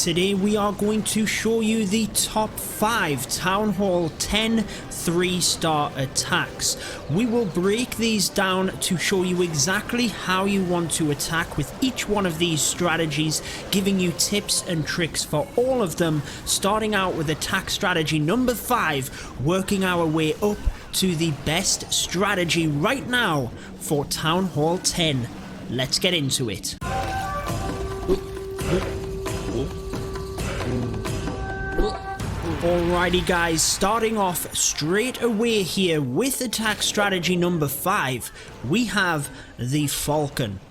Today we are going to show you the top 5 Town Hall 10 3-star attacks. We will break these down to show you exactly how you want to attack with each one of these strategies, giving you tips and tricks for all of them, starting out with attack strategy number 5, working our way up to the best strategy right now for Town Hall 10. Let's get into it. Alrighty guys, starting off straight away here with attack strategy number 5, we have the Falcon.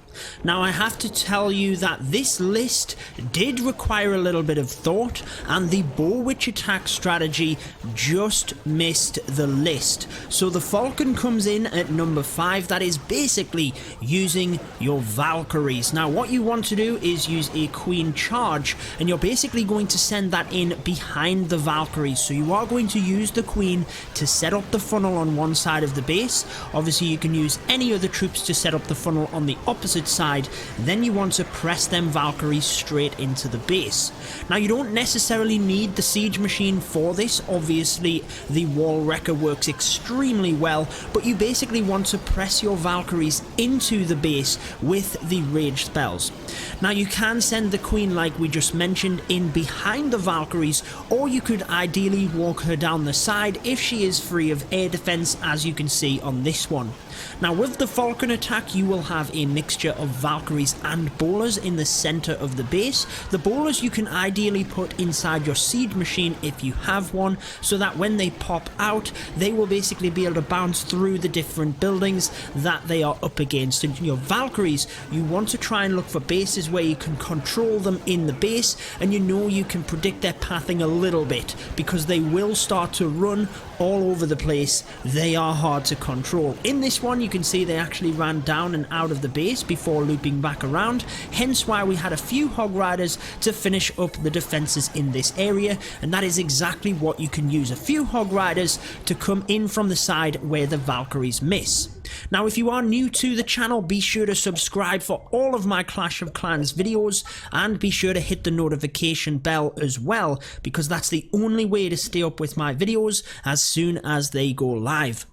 Now I have to tell you that this list did require a little bit of thought, and the Bow Witch attack strategy just missed the list. So the Falcon comes in at number 5. That is basically using your Valkyries. Now what you want to do is use a Queen charge, and you're basically going to send that in behind the Valkyries. So you are going to use the Queen to set up the funnel on one side of the base. Obviously you can use any other troops to set up the funnel on the opposite side. Then you want to press them Valkyries straight into the base. Now you don't necessarily need the siege machine for this. Obviously the wall wrecker works extremely well, but you basically want to press your Valkyries into the base with the rage spells. Now you can send the Queen, like we just mentioned, in behind the Valkyries, or you could ideally walk her down the side if she is free of air defense, as you can see on this one. Now with the Falcon attack you will have a mixture of Valkyries and bowlers in the center of the base. The bowlers you can ideally put inside your siege machine if you have one, so that when they pop out they will basically be able to bounce through the different buildings that they are up against. And your Valkyries, you want to try and look for bases where you can control them in the base, and you know you can predict their pathing a little bit, because they will start to run all over the place. They are hard to control. In this one you can see they actually ran down and out of the base before looping back around, hence why we had a few Hog Riders to finish up the defenses in this area, and that is exactly what you can use, a few Hog Riders to come in from the side where the Valkyries miss. Now if you are new to the channel, be sure to subscribe for all of my Clash of Clans videos, and be sure to hit the notification bell as well, because that's the only way to stay up with my videos as soon as they go live.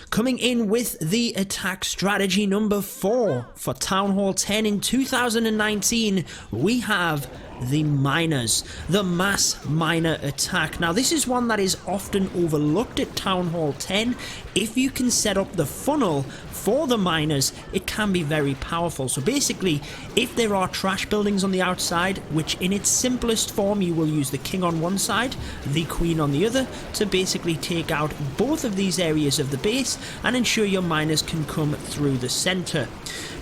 Coming in with the attack strategy number 4 for Town Hall 10 in 2019, we have the miners, the mass miner attack. Now this is one that is often overlooked at Town Hall 10. If you can set up the funnel for the miners, it can be very powerful. So basically, if there are trash buildings on the outside, which in its simplest form you will use the king on one side, the queen on the other, to basically take out both of these areas of the base and ensure your miners can come through the center.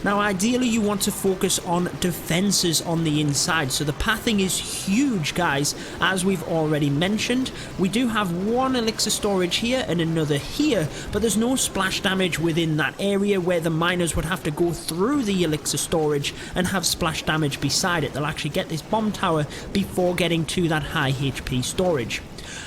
Now ideally you want to focus on defenses on the inside, so the pathing is huge guys, as we've already mentioned. We do have one elixir storage here and another here, but there's no splash damage within that area where the miners would have to go through the elixir storage and have splash damage beside it. They'll actually get this bomb tower before getting to that high HP storage.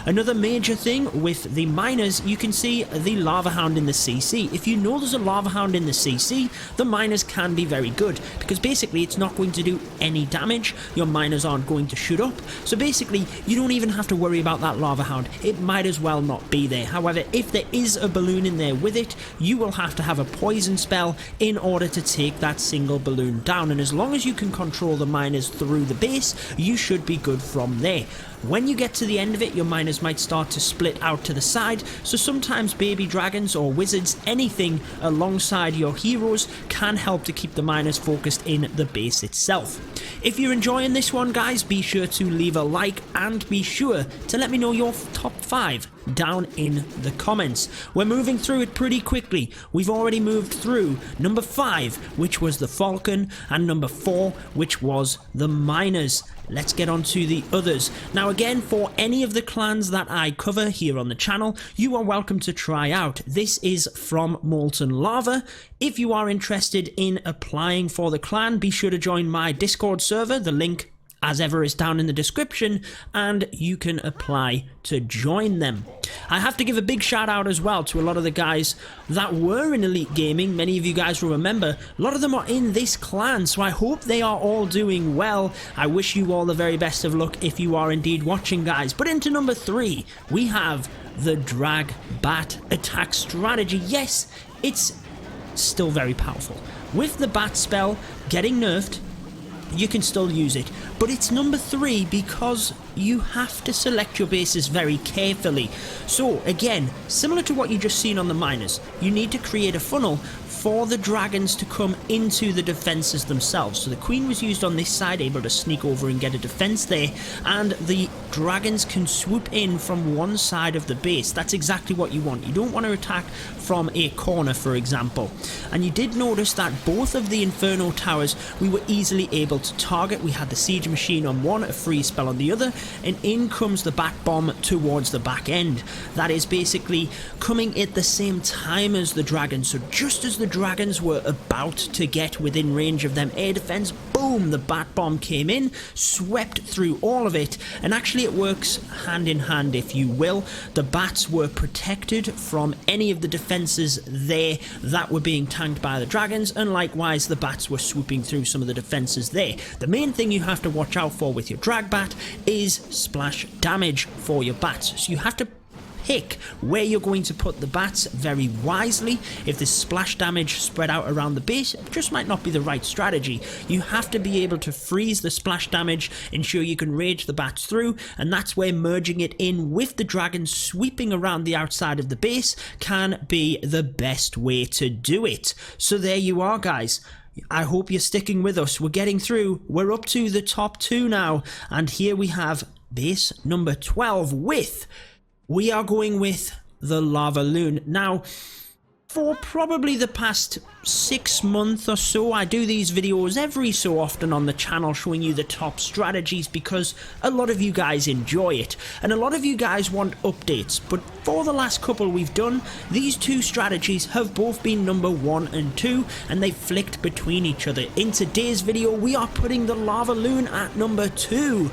Another major thing with the miners, you can see the Lava Hound in the CC. If you know there's a Lava Hound in the CC, the miners can be very good, because basically it's not going to do any damage. Your miners aren't going to shoot up, so basically you don't even have to worry about that Lava Hound. It might as well not be there. However, if there is a balloon in there with it, you will have to have a poison spell in order to take that single balloon down, and as long as you can control the miners through the base, you should be good from there. When you get to the end of it, your miners might start to split out to the side, so sometimes baby dragons or wizards, anything alongside your heroes, can help to keep the miners focused in the base itself. If you're enjoying this one guys, be sure to leave a like, and be sure to let me know your top 5 down in the comments. We're moving through it pretty quickly. We've already moved through number 5, which was the Falcon, and number 4, which was the miners. Let's get on to the others. Now again, for any of the clans that I cover here on the channel, you are welcome to try out. This is from Molten Lava. If you are interested in applying for the clan, be sure to join my Discord server. The link, as ever, is down in the description, and you can apply to join them. I have to give a big shout out as well to a lot of the guys that were in Elite Gaming. Many of you guys will remember, a lot of them are in this clan, so I hope they are all doing well. I wish you all the very best of luck if you are indeed watching, guys. But into number 3, we have the DragBat Attack Strategy. Yes, it's still very powerful. With the bat spell getting nerfed, you can still use it, but it's number 3 because you have to select your bases very carefully. So again, similar to what you just seen on the miners, you need to create a funnel for the dragons to come into the defenses themselves. So the queen was used on this side, able to sneak over and get a defense there, and the dragons can swoop in from one side of the base. That's exactly what you want. You don't want to attack from a corner, for example. And you did notice that both of the Inferno towers we were easily able to target. We had the siege machine on one, a freeze spell on the other, and in comes the bat bomb towards the back end. That is basically coming at the same time as the dragons. So just as the dragons were about to get within range of them air defense, boom, the bat bomb came in, swept through all of it, and actually it works hand in hand, if you will. The bats were protected from any of the defenses there that were being tanked by the dragons, and likewise the bats were swooping through some of the defenses there. The main thing you have to watch out for with your DragBat is splash damage for your bats. So you have to pick where you're going to put the bats very wisely. If there's splash damage spread out around the base, it just might not be the right strategy. You have to be able to freeze the splash damage, ensure you can rage the bats through, and that's where merging it in with the dragons sweeping around the outside of the base can be the best way to do it. So there you are, guys. I hope you're sticking with us. We're getting through. We're up to the top 2 now, and here we have base number 12 we are going with the LavaLoon. Now, for probably the past 6 months or so, I do these videos every so often on the channel showing you the top strategies because a lot of you guys enjoy it and a lot of you guys want updates. But for the last couple we've done, these 2 strategies have both been number 1 and 2, and they've flicked between each other. In today's video, we are putting the LavaLoon at number 2.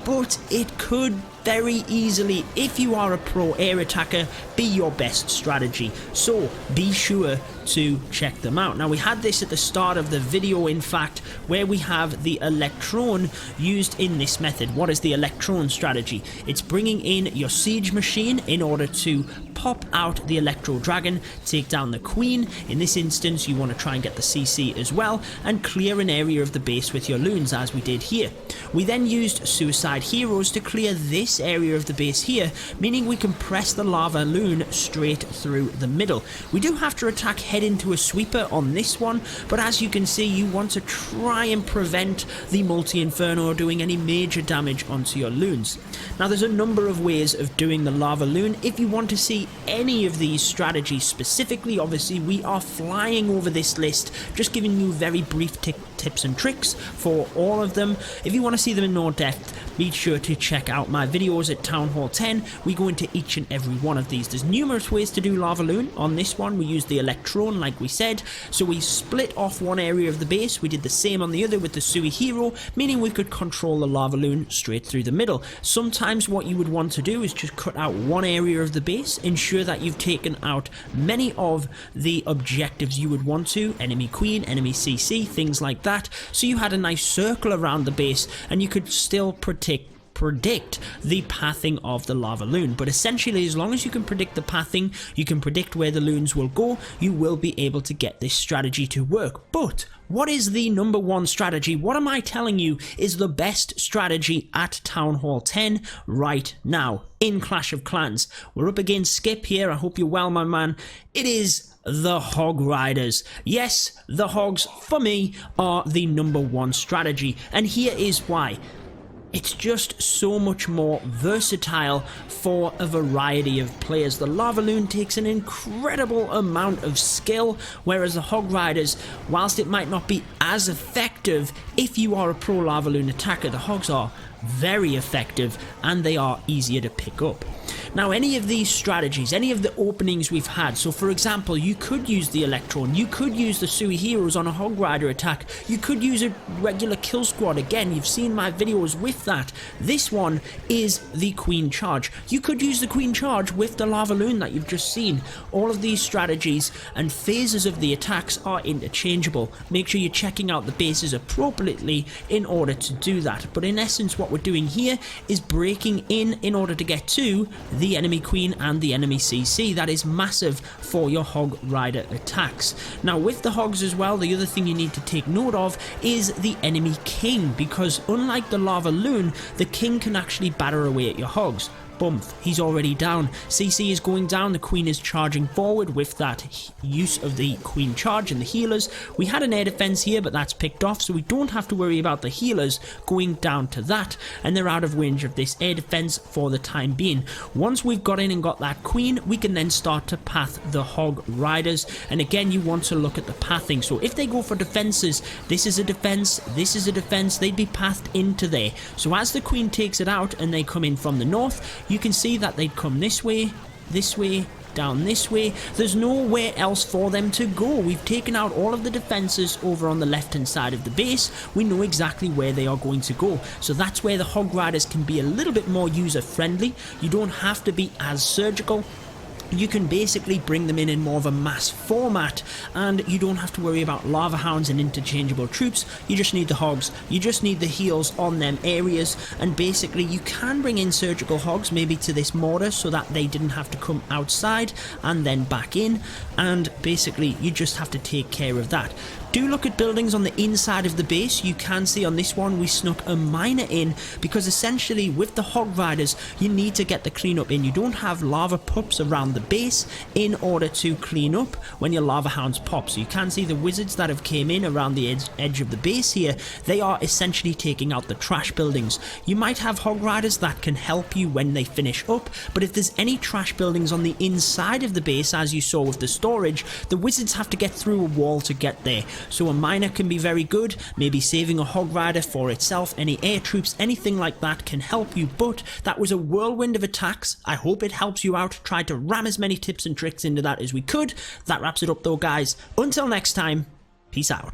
But it could very easily, if you are a pro air attacker, be your best strategy. So be sure to check them out. Now, we had this at the start of the video, in fact, where we have the Electron used in this method. What is the Electron strategy? It's bringing in your siege machine in order to pop out the Electro Dragon, take down the Queen. In this instance, you want to try and get the CC as well, and clear an area of the base with your loons, as we did here. We then used Suicide Heroes to clear this area of the base here, meaning we can press the LavaLoon straight through the middle. We do have to attack head into a sweeper on this one, but as you can see, you want to try and prevent the multi-inferno doing any major damage onto your loons. Now, there's a number of ways of doing the LavaLoon. If you want to see any of these strategies specifically, obviously we are flying over this list, just giving you very brief tips and tricks for all of them. If you want to see them in more depth, be sure to check out my videos at Town Hall 10. We go into each and every one of these. There's numerous ways to do LavaLoon. On this one, we use the Electron, like we said. So we split off one area of the base. We did the same on the other with the Sui Hero, meaning we could control the LavaLoon straight through the middle. Sometimes what you would want to do is just cut out one area of the base, ensure that you've taken out many of the objectives you would want to, enemy queen, enemy CC, things like that. So you had a nice circle around the base and you could still predict the pathing of the LavaLoon. But essentially, as long as you can predict the pathing, you can predict where the loons will go, you will be able to get this strategy to work. But what is the number 1 strategy? What am I telling you is the best strategy at Town Hall 10 right now in Clash of Clans? We're up against Skip here. I hope you're well, my man. It is the Hog Riders. Yes, the Hogs, for me, are the number 1 strategy. And here is why. It's just so much more versatile for a variety of players. The LavaLoon takes an incredible amount of skill, whereas the Hog Riders, whilst it might not be as effective if you are a pro LavaLoon attacker, the Hogs are very effective and they are easier to pick up. Now any of these strategies, any of the openings we've had, so for example you could use the Electron, you could use the Sui Heroes on a Hog Rider attack, you could use a regular kill squad. Again, you've seen my videos with that. This one is the Queen Charge. You could use the Queen Charge with the LavaLoon that you've just seen. All of these strategies and phases of the attacks are interchangeable. Make sure you're checking out the bases appropriately in order to do that. But in essence what we're doing here is breaking in order to get to the enemy Queen and the enemy CC. That is massive for your Hog Rider attacks. Now with the Hogs as well, the other thing you need to take note of is the enemy King, because unlike the LavaLoon, the King can actually batter away at your Hogs. Bump, he's already down. CC is going down, the Queen is charging forward with that use of the Queen Charge and the healers. We had an air defense here, but that's picked off, so we don't have to worry about the healers going down to that, and they're out of range of this air defense for the time being. Once we've got in and got that Queen, we can then start to path the Hog Riders, and again you want to look at the pathing. So if they go for defenses, this is a defense, this is a defense, they'd be pathed into there. So as the Queen takes it out and they come in from the north, you can see that they'd come this way, down this way. There's nowhere else for them to go. We've taken out all of the defenses over on the left hand side of the base. We know exactly where they are going to go. So that's where the Hog Riders can be a little bit more user friendly. You don't have to be as surgical. You can basically bring them in more of a mass format, and you don't have to worry about lava hounds and interchangeable troops. You just need the hogs, you just need the heals on them areas, and basically you can bring in surgical hogs maybe to this mortar so that they didn't have to come outside and then back in, and basically you just have to take care of that. Do look at buildings on the inside of the base. You can see on this one we snuck a miner in, because essentially with the Hog Riders you need to get the cleanup in. You don't have lava pups around the base in order to clean up when your lava hounds pop. So you can see the wizards that have came in around the edge of the base here. They are essentially taking out the trash buildings. You might have Hog Riders that can help you when they finish up, but if there's any trash buildings on the inside of the base, as you saw with the storage, the wizards have to get through a wall to get there. So a miner can be very good, maybe saving a Hog Rider for itself, any air troops, anything like that can help you. But that was a whirlwind of attacks. I hope it helps you out. Tried to ram as many tips and tricks into that as we could. That wraps it up though, guys. Until next time, peace out.